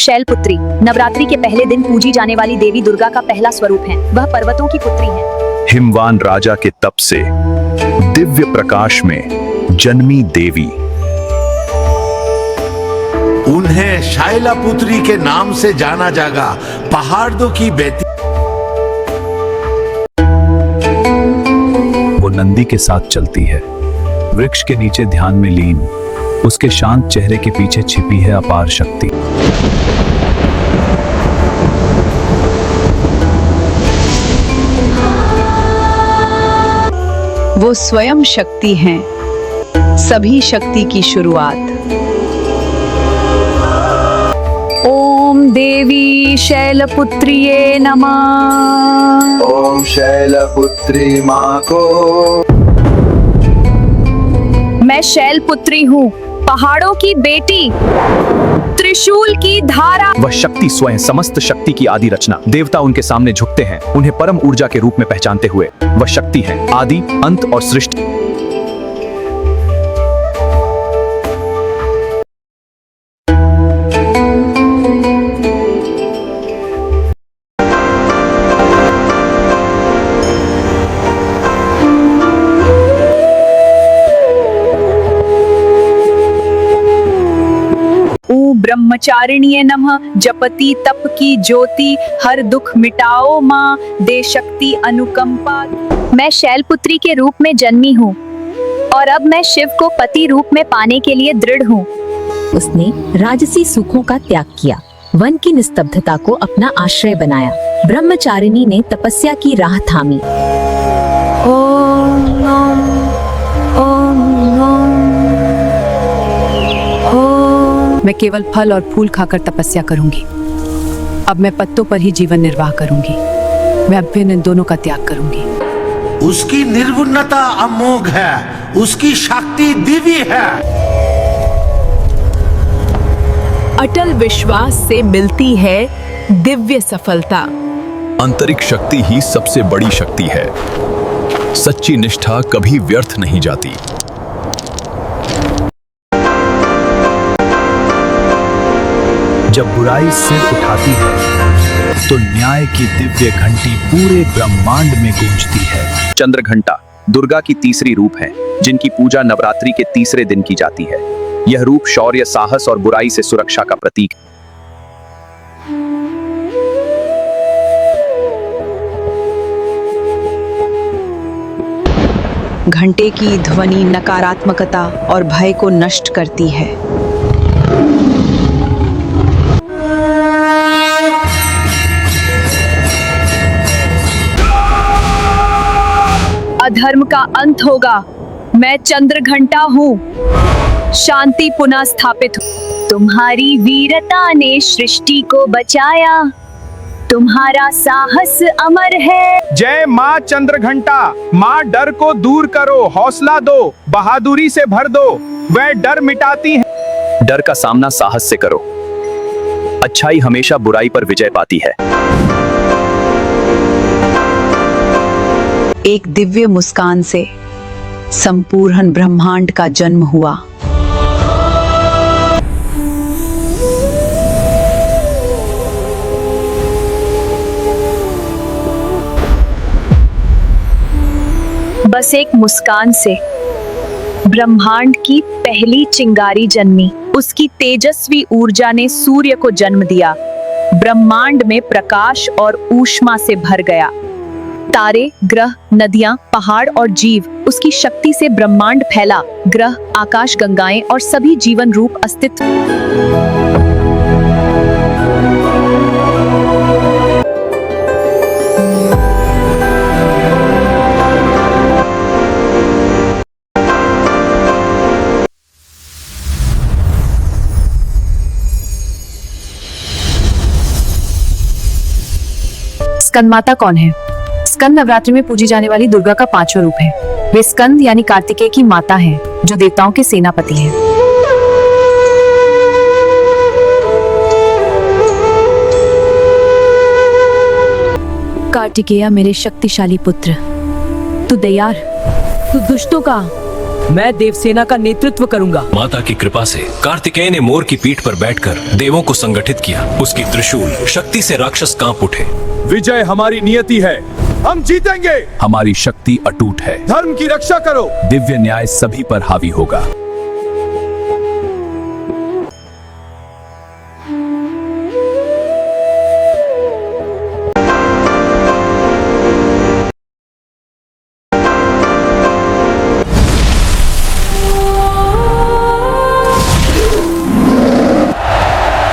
शैलपुत्री नवरात्रि के पहले दिन पूजी जाने वाली देवी दुर्गा का पहला स्वरूप है। वह पर्वतों की पुत्री है। हिमवान राजा के तप से दिव्य प्रकाश में जन्मी देवी। उन्हें शैलपुत्री के नाम से जाना जाएगा। पहाड़ों की बेटी। वो नंदी के साथ चलती है, वृक्ष के नीचे ध्यान में लीन। उसके शांत चेहरे के पीछे छिपी है अपार शक्ति। वो स्वयं शक्ति हैं, सभी शक्ति की शुरुआत। ओम देवी शैलपुत्रिये नमः। ओम शैलपुत्री माँ को। मैं शैलपुत्री हूँ, पहाड़ों की बेटी, त्रिशूल की धारा। वह शक्ति स्वयं समस्त शक्ति की आदि रचना। देवता उनके सामने झुकते हैं, उन्हें परम ऊर्जा के रूप में पहचानते हुए। वह शक्ति है आदि, अंत और सृष्टि। ब्रह्मचारिण्ये नमः। जपति तप की ज्योति, हर दुख मिटाओ माँ, दे शक्ति अनुकंपा। मैं शैलपुत्री के रूप में जन्मी हूँ और अब मैं शिव को पति रूप में पाने के लिए दृढ़ हूँ। उसने राजसी सुखों का त्याग किया, वन की निस्तब्धता को अपना आश्रय बनाया। ब्रह्मचारिणी ने तपस्या की राह थामी। ओम ओम ओम ओम। मैं केवल फल और फूल खाकर तपस्या करूंगी। अब मैं पत्तों पर ही जीवन निर्वाह करूंगी। मैं अब फिर इन दोनों का त्याग करूंगी। उसकी निर्गुणता अमोघ है, उसकी शक्ति दिव्य है। अटल विश्वास से मिलती है दिव्य सफलता। आंतरिक शक्ति ही सबसे बड़ी शक्ति है। सच्ची निष्ठा कभी व्यर्थ नहीं जाती। जब बुराई सिर उठाती है तो न्याय की दिव्य घंटी पूरे ब्रह्मांड में गूंजती है। चंद्र घंटा दुर्गा की तीसरी रूप है, जिनकी पूजा नवरात्रि के तीसरे दिन की जाती है। यह रूप शौर्य, साहस और बुराई से सुरक्षा का प्रतीक है। घंटे की ध्वनि नकारात्मकता और भय को नष्ट करती है। अधर्म का अंत होगा। मैं चंद्र घंटा हूँ, शांति पुनः स्थापित हो। तुम्हारी वीरता ने सृष्टि को बचाया, तुम्हारा साहस अमर है। जय माँ चंद्र घंटा। माँ डर को दूर करो, हौसला दो, बहादुरी से भर दो। वह डर मिटाती है। डर का सामना साहस से करो। अच्छाई हमेशा बुराई पर विजय पाती है। एक दिव्य मुस्कान से संपूर्ण ब्रह्मांड का जन्म हुआ। बस एक मुस्कान से ब्रह्मांड की पहली चिंगारी जन्मी। उसकी तेजस्वी ऊर्जा ने सूर्य को जन्म दिया। ब्रह्मांड में प्रकाश और ऊष्मा से भर गया। तारे, ग्रह, नदियां, पहाड़ और जीव उसकी शक्ति से ब्रह्मांड फैला। ग्रह, आकाश गंगाएं और सभी जीवन रूप अस्तित्व। स्कंद माता कौन है? स्कंद नवरात्रि में पूजी जाने वाली दुर्गा का पांचवा रूप है। वे स्कंद यानी कार्तिकेय की माता हैं, जो देवताओं के सेनापति हैं। कार्तिकेय मेरे शक्तिशाली पुत्र, तू दयार, तू दुष्टों का मैं देवसेना का नेतृत्व करूंगा। माता की कृपा से कार्तिकेय ने मोर की पीठ पर बैठकर देवों को संगठित किया। उसकी त्रिशूल शक्ति से राक्षस कांप उठे। विजय हमारी नियति है, हम जीतेंगे। हमारी शक्ति अटूट है। धर्म की रक्षा करो। दिव्य न्याय सभी पर हावी होगा।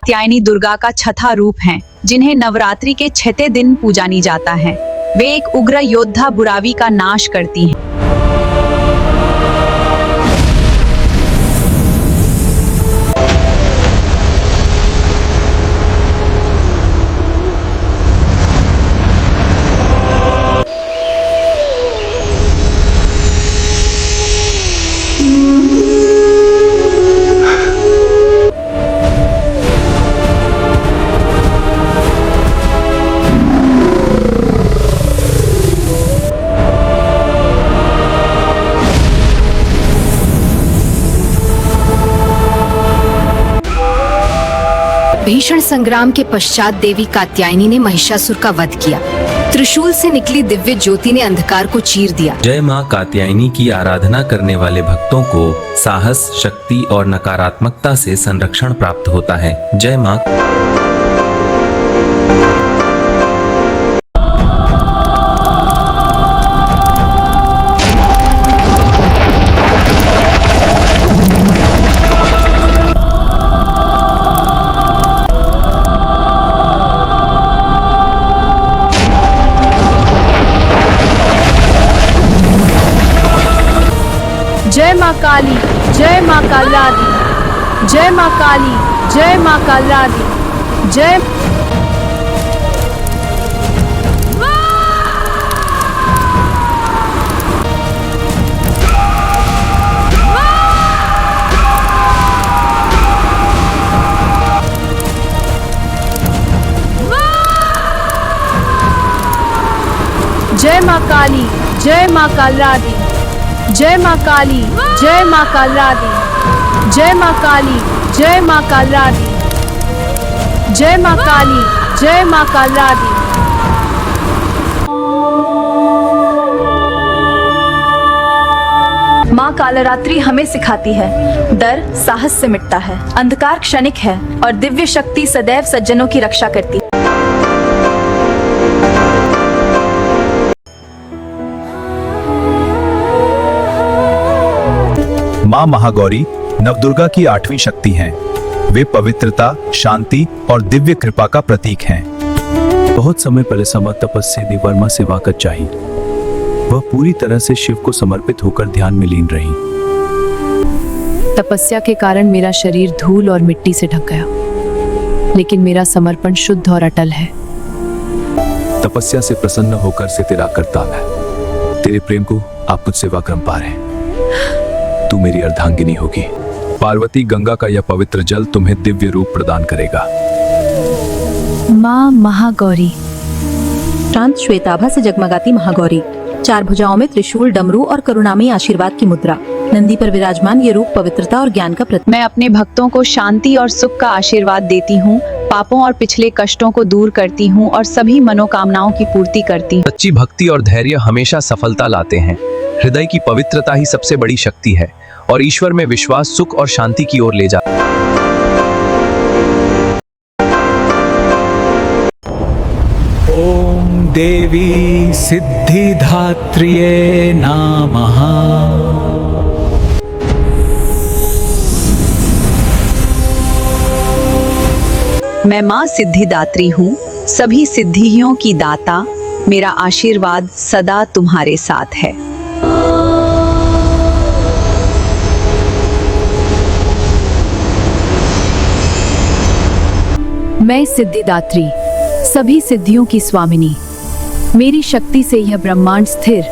कात्यायनी दुर्गा का छठा रूप हैं, जिन्हें नवरात्रि के छठे दिन पूजानी जाता है। वे एक उग्र योद्धा बुराई का नाश करती हैं। भीषण संग्राम के पश्चात देवी कात्यायनी ने महिषासुर का वध किया। त्रिशूल से निकली दिव्य ज्योति ने अंधकार को चीर दिया। जय मां कात्यायनी की आराधना करने वाले भक्तों को साहस, शक्ति और नकारात्मकता से संरक्षण प्राप्त होता है। जय मां। जय माँ काली, जय माँ कालादी, जय माँ काली, जय माँ कालादी, जय जय माँ काली, जय माँ कालादी, जय माँ काली, जय माँ कालादी, जय माँ काली, जय माँ कालादी, जय माँ काली, जय माँ कालादी। माँ कालरात्रि हमें सिखाती है, डर साहस से मिटता है, अंधकार क्षणिक है और दिव्य शक्ति सदैव सज्जनों की रक्षा करती है। मां महागौरी नवदुर्गा की 8वीं शक्ति हैं। वे पवित्रता, शांति और दिव्य कृपा का प्रतीक हैं। बहुत समय पहले समा तपस्या वर्मा सेवा कर चाहिए। वह पूरी तरह से शिव को समर्पित होकर ध्यान में लीन रही। तपस्या के कारण मेरा शरीर धूल और मिट्टी से ढक गया, लेकिन मेरा समर्पण शुद्ध और अटल है। तपस्या से प्रसन्न होकर से तेरा करताव है। तेरे प्रेम को आप मुझसे वाक्रम पार है। तू मेरी अर्धांगिनी होगी। पार्वती गंगा का यह पवित्र जल तुम्हें दिव्य रूप प्रदान करेगा। माँ महागौरी, शांत श्वेताभा से जगमगाती महागौरी, 4 भुजाओं में त्रिशूल, डमरू और करुणामयी आशीर्वाद की मुद्रा, नंदी पर विराजमान ये रूप पवित्रता और ज्ञान का प्रतीक। मैं अपने भक्तों को शांति और सुख का आशीर्वाद देती हूँ, पापों और पिछले कष्टों को दूर करती हूँ और सभी मनोकामनाओं की पूर्ति करती हूँ। सच्ची भक्ति और धैर्य हमेशा सफलता लाते हैं। हृदय की पवित्रता ही सबसे बड़ी शक्ति है और ईश्वर में विश्वास सुख और शांति की ओर ले जाता है। ओम देवी सिद्धिदात्रिये नमः। मैं माँ सिद्धिदात्री हूँ, सभी सिद्धियों की दाता। मेरा आशीर्वाद सदा तुम्हारे साथ है। मैं सिद्धिदात्री, सभी सिद्धियों की स्वामिनी। मेरी शक्ति से यह ब्रह्मांड स्थिर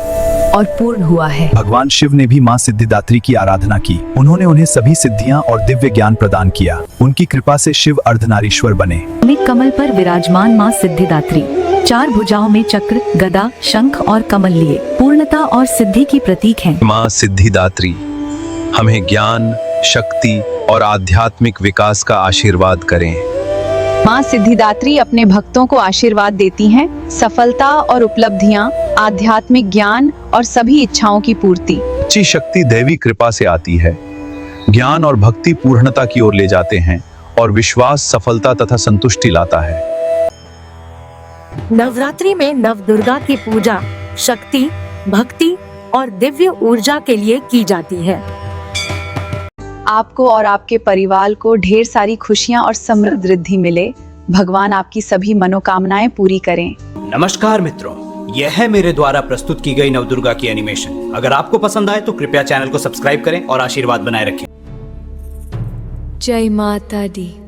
और पूर्ण हुआ है। भगवान शिव ने भी मां सिद्धिदात्री की आराधना की। उन्होंने उन्हें सभी सिद्धियां और दिव्य ज्ञान प्रदान किया। उनकी कृपा से शिव अर्धनारीश्वर बने। में कमल पर विराजमान माँ सिद्धिदात्री, 4 भुजाओं में चक्र, गदा, शंख और कमल लिए पूर्णता और सिद्धि की प्रतीक हैं। मां सिद्धिदात्री हमें ज्ञान, शक्ति और आध्यात्मिक विकास का आशीर्वाद करें। माँ सिद्धिदात्री अपने भक्तों को आशीर्वाद देती हैं, सफलता और उपलब्धियाँ, आध्यात्मिक ज्ञान और सभी इच्छाओं की पूर्ति। सच्ची शक्ति दैवी कृपा से आती है। ज्ञान और भक्ति पूर्णता की ओर ले जाते हैं और विश्वास सफलता तथा संतुष्टि लाता है। नवरात्रि में नवदुर्गा की पूजा शक्ति, भक्ति और दिव्य ऊर्जा के लिए की जाती है। आपको और आपके परिवार को ढेर सारी खुशियाँ और समृद्ध रिद्धि मिले। भगवान आपकी सभी मनोकामनाएं पूरी करें। नमस्कार मित्रों, यह है मेरे द्वारा प्रस्तुत की गई नवदुर्गा की एनिमेशन। अगर आपको पसंद आए तो कृपया चैनल को सब्सक्राइब करें और आशीर्वाद बनाए रखें। जय माता दी।